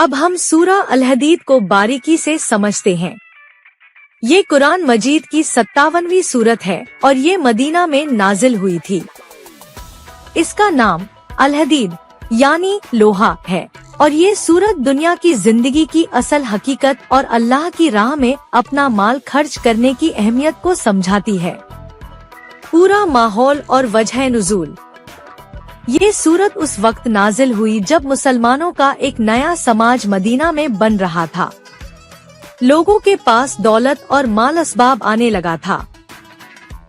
अब हम सूरा अल हदीद को बारीकी से समझते हैं। ये कुरान मजीद की 57वीं सूरत है और ये मदीना में नाजिल हुई थी। इसका नाम अल हदीद यानी लोहा है और ये सूरत दुनिया की जिंदगी की असल हकीकत और अल्लाह की राह में अपना माल खर्च करने की अहमियत को समझाती है। पूरा माहौल और वजह नुज़ूल। ये सूरत उस वक्त नाजिल हुई जब मुसलमानों का एक नया समाज मदीना में बन रहा था। लोगों के पास दौलत और माल असबाब आने लगा था।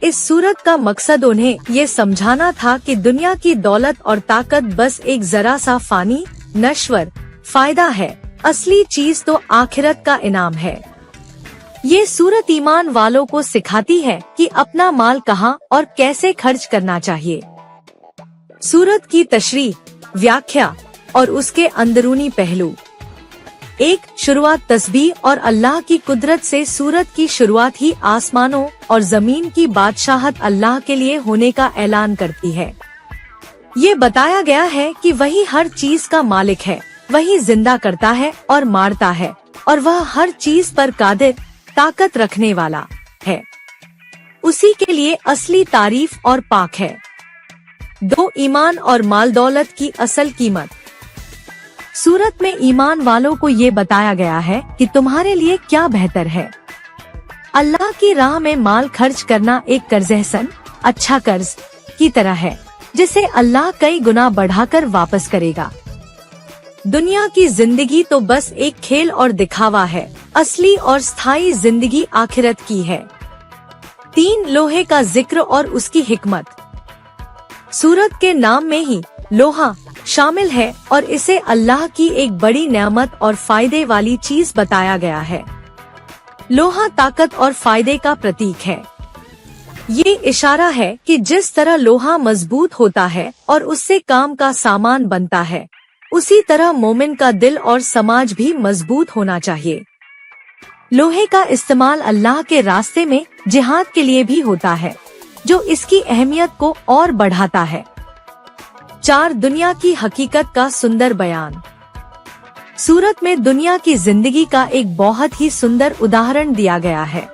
इस सूरत का मकसद उन्हें ये समझाना था कि दुनिया की दौलत और ताकत बस एक जरा सा फानी नश्वर फायदा है, असली चीज तो आखिरत का इनाम है। ये सूरत ईमान वालों को सिखाती है कि अपना माल कहाँ और कैसे खर्च करना चाहिए। सूरत की तशरीह, व्याख्या और उसके अंदरूनी पहलू। एक, शुरुआत तस्बीह और अल्लाह की कुदरत से। सूरत की शुरुआत ही आसमानों और जमीन की बादशाहत अल्लाह के लिए होने का ऐलान करती है। ये बताया गया है कि वही हर चीज का मालिक है, वही जिंदा करता है और मारता है और वह हर चीज पर कादिर, ताकत रखने वाला है। उसी के लिए असली तारीफ और पाक है। 2, ईमान और माल दौलत की असल कीमत। सूरत में ईमान वालों को ये बताया गया है कि तुम्हारे लिए क्या बेहतर है। अल्लाह की राह में माल खर्च करना एक कर्ज़-ए-हसन, अच्छा कर्ज की तरह है जिसे अल्लाह कई गुना बढ़ाकर वापस करेगा। दुनिया की जिंदगी तो बस एक खेल और दिखावा है, असली और स्थायी जिंदगी आखिरत की है। 3, लोहे का जिक्र और उसकी हिकमत। सूरत के नाम में ही लोहा शामिल है और इसे अल्लाह की एक बड़ी नेमत और फायदे वाली चीज बताया गया है। लोहा ताकत और फायदे का प्रतीक है। ये इशारा है कि जिस तरह लोहा मजबूत होता है और उससे काम का सामान बनता है, उसी तरह मोमिन का दिल और समाज भी मजबूत होना चाहिए। लोहे का इस्तेमाल अल्लाह के रास्ते में जिहाद के लिए भी होता है, जो इसकी अहमियत को और बढ़ाता है। 4, दुनिया की हकीकत का सुंदर बयान। सूरत में दुनिया की जिंदगी का एक बहुत ही सुंदर उदाहरण दिया गया है।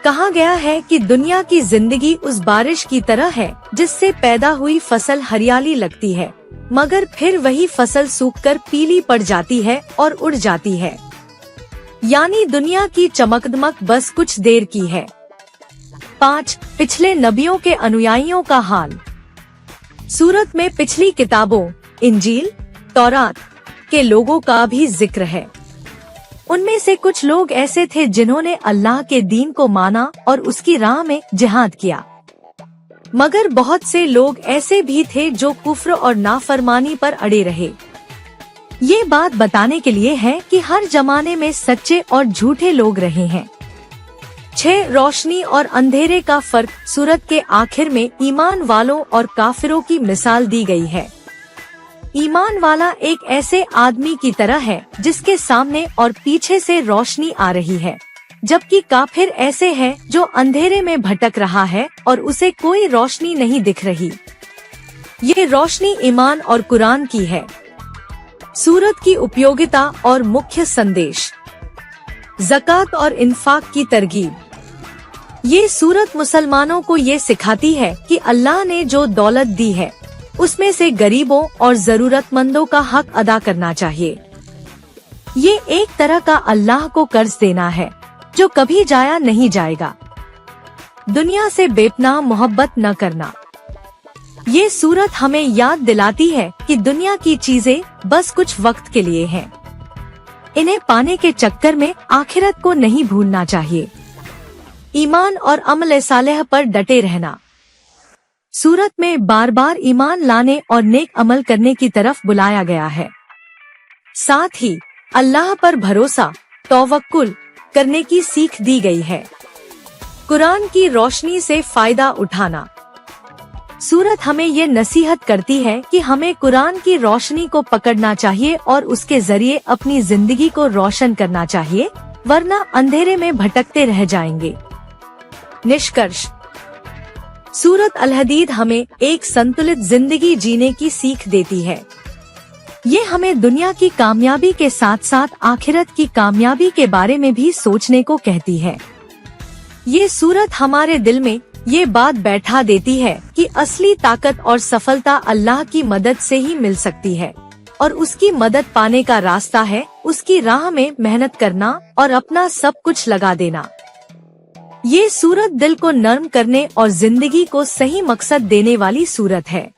कहा गया है कि दुनिया की जिंदगी उस बारिश की तरह है जिससे पैदा हुई फसल हरियाली लगती है, मगर फिर वही फसल सूखकर पीली पड़ जाती है और उड़ जाती है। यानी दुनिया की चमकदमक बस कुछ देर की है। 5, पिछले नबियों के अनुयायियों का हाल। सूरत में पिछली किताबों इंजील, तौरात के लोगों का भी जिक्र है। उनमें से कुछ लोग ऐसे थे जिन्होंने अल्लाह के दीन को माना और उसकी राह में जिहाद किया, मगर बहुत से लोग ऐसे भी थे जो कुफ्र और नाफरमानी पर अड़े रहे। ये बात बताने के लिए है कि हर जमाने में सच्चे और झूठे लोग रहे हैं। 6, रोशनी और अंधेरे का फर्क। सूरत के आखिर में ईमान वालों और काफिरों की मिसाल दी गई है। ईमान वाला एक ऐसे आदमी की तरह है जिसके सामने और पीछे से रोशनी आ रही है, जबकि काफिर ऐसे है जो अंधेरे में भटक रहा है और उसे कोई रोशनी नहीं दिख रही। ये रोशनी ईमान और कुरान की है। सूरत की उपयोगिता और मुख्य संदेश। ज़कात और इन्फाक की तरगीब। ये सूरत मुसलमानों को ये सिखाती है कि अल्लाह ने जो दौलत दी है उसमें से गरीबों और जरूरतमंदों का हक अदा करना चाहिए। ये एक तरह का अल्लाह को कर्ज देना है जो कभी जाया नहीं जाएगा। दुनिया से बेपनाह मोहब्बत न करना। ये सूरत हमें याद दिलाती है कि दुनिया की चीजें बस कुछ वक्त के लिए हैं। इन्हें पाने के चक्कर में आखिरत को नहीं भूलना चाहिए। ईमान और अमल सालेह पर डटे रहना। सूरत में बार बार ईमान लाने और नेक अमल करने की तरफ बुलाया गया है। साथ ही अल्लाह पर भरोसा, तवक्कुल करने की सीख दी गई है। कुरान की रोशनी से फायदा उठाना। सूरत हमें ये नसीहत करती है कि हमें कुरान की रोशनी को पकड़ना चाहिए और उसके जरिए अपनी जिंदगी को रोशन करना चाहिए, वरना अंधेरे में भटकते रह जाएंगे। निष्कर्ष, सूरत अल हदीद हमें एक संतुलित जिंदगी जीने की सीख देती है। ये हमें दुनिया की कामयाबी के साथ साथ आखिरत की कामयाबी के बारे में भी सोचने को कहती है। ये सूरत हमारे दिल में ये बात बैठा देती है कि असली ताकत और सफलता अल्लाह की मदद से ही मिल सकती है और उसकी मदद पाने का रास्ता है उसकी राह में मेहनत करना और अपना सब कुछ लगा देना। ये सूरत दिल को नर्म करने और जिंदगी को सही मकसद देने वाली सूरत है।